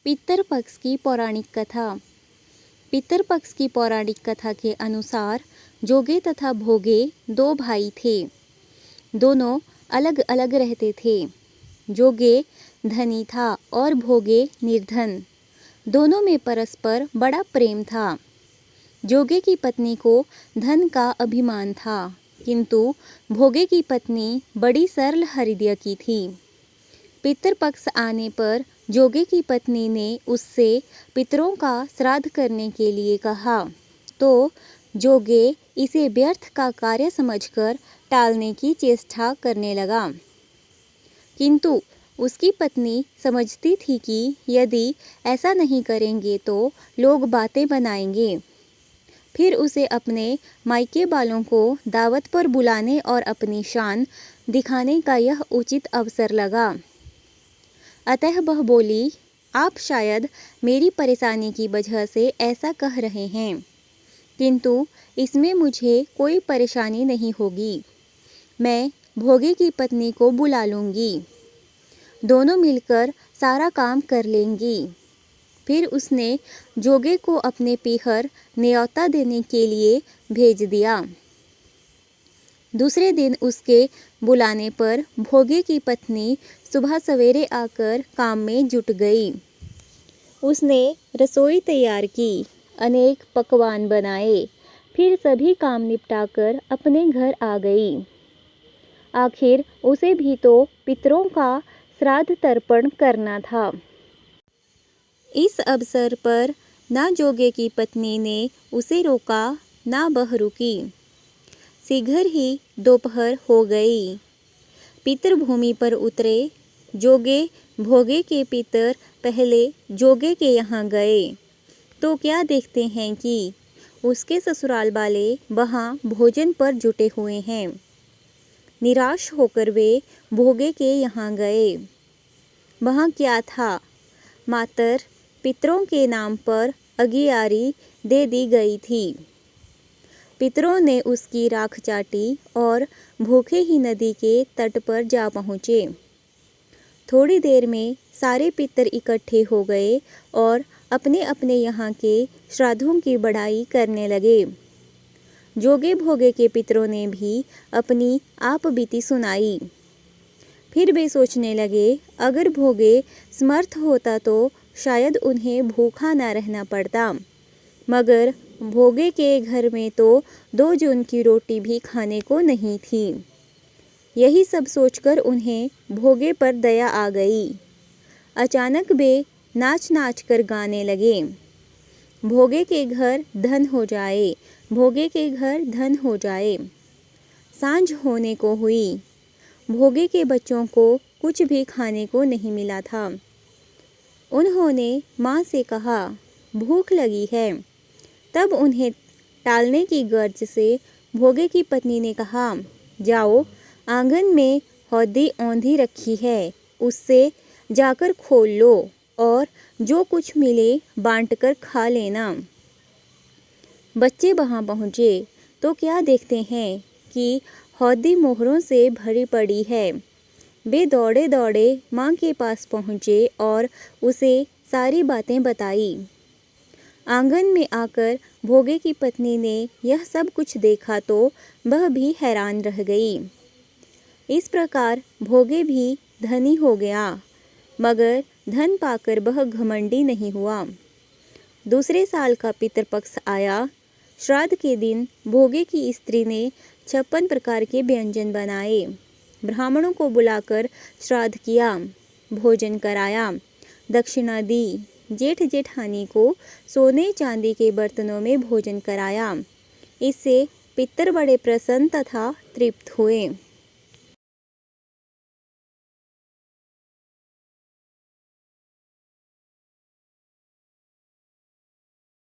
पितृपक्ष की पौराणिक कथा। पितृपक्ष की पौराणिक कथा के अनुसार जोगे तथा भोगे दो भाई थे। दोनों अलग अलग रहते थे। जोगे धनी था और भोगे निर्धन। दोनों में परस्पर बड़ा प्रेम था। जोगे की पत्नी को धन का अभिमान था, किंतु भोगे की पत्नी बड़ी सरल हृदय की थी। पितृपक्ष आने पर जोगे की पत्नी ने उससे पितरों का श्राद्ध करने के लिए कहा, तो जोगे इसे व्यर्थ का कार्य समझकर टालने की चेष्टा करने लगा। किंतु उसकी पत्नी समझती थी कि यदि ऐसा नहीं करेंगे तो लोग बातें बनाएंगे। फिर उसे अपने मायके वालों को दावत पर बुलाने और अपनी शान दिखाने का यह उचित अवसर लगा। अतः वह बोली, आप शायद मेरी परेशानी की वजह से ऐसा कह रहे हैं, किंतु इसमें मुझे कोई परेशानी नहीं होगी। मैं भोगे की पत्नी को बुला लूँगी, दोनों मिलकर सारा काम कर लेंगी। फिर उसने जोगे को अपने पीहर न्योता देने के लिए भेज दिया। दूसरे दिन उसके बुलाने पर भोगे की पत्नी सुबह सवेरे आकर काम में जुट गई। उसने रसोई तैयार की, अनेक पकवान बनाए, फिर सभी काम निपटाकर अपने घर आ गई। आखिर उसे भी तो पितरों का श्राद्ध तर्पण करना था। इस अवसर पर ना जोगे की पत्नी ने उसे रोका, ना वह रुकी। शीघ्र ही दोपहर हो गई। पितृभूमि पर उतरे। जोगे भोगे के पितर पहले जोगे के यहाँ गए तो क्या देखते हैं कि उसके ससुराल वाले वहाँ भोजन पर जुटे हुए हैं। निराश होकर वे भोगे के यहाँ गए। वहाँ क्या था? मात्र पितरों के नाम पर अगियारी दे दी गई थी। पितरों ने उसकी राख चाटी और भूखे ही नदी के तट पर जा पहुँचे। थोड़ी देर में सारे पितर इकट्ठे हो गए और अपने अपने यहाँ के श्राद्धों की बढ़ाई करने लगे। जोगे भोगे के पितरों ने भी अपनी आप बीती सुनाई। फिर वे सोचने लगे, अगर भोगे समर्थ होता तो शायद उन्हें भूखा न रहना पड़ता, मगर भोगे के घर में तो 2 जून की रोटी भी खाने को नहीं थी। यही सब सोचकर उन्हें भोगे पर दया आ गई। अचानक वे नाच नाच कर गाने लगे, भोगे के घर धन हो जाए, भोगे के घर धन हो जाए। सांझ होने को हुई। भोगे के बच्चों को कुछ भी खाने को नहीं मिला था। उन्होंने माँ से कहा, भूख लगी है। तब उन्हें टालने की गर्ज से भोगे की पत्नी ने कहा, जाओ, आंगन में हौदी औंधी रखी है, उससे जाकर खोल लो और जो कुछ मिले बांटकर खा लेना। बच्चे वहाँ पहुँचे तो क्या देखते हैं कि हौदी मोहरों से भरी पड़ी है। वे दौड़े दौड़े माँ के पास पहुँचे और उसे सारी बातें बताई। आंगन में आकर भोगे की पत्नी ने यह सब कुछ देखा तो वह भी हैरान रह गई। इस प्रकार भोगे भी धनी हो गया, मगर धन पाकर वह घमंडी नहीं हुआ। दूसरे साल का पितृपक्ष आया। श्राद्ध के दिन भोगे की स्त्री ने 56 प्रकार के व्यंजन बनाए। ब्राह्मणों को बुलाकर श्राद्ध किया, भोजन कराया, दक्षिणा दी। जेठ जेठानी को सोने चांदी के बर्तनों में भोजन कराया। इससे पितर बड़े प्रसन्न तथा तृप्त हुए।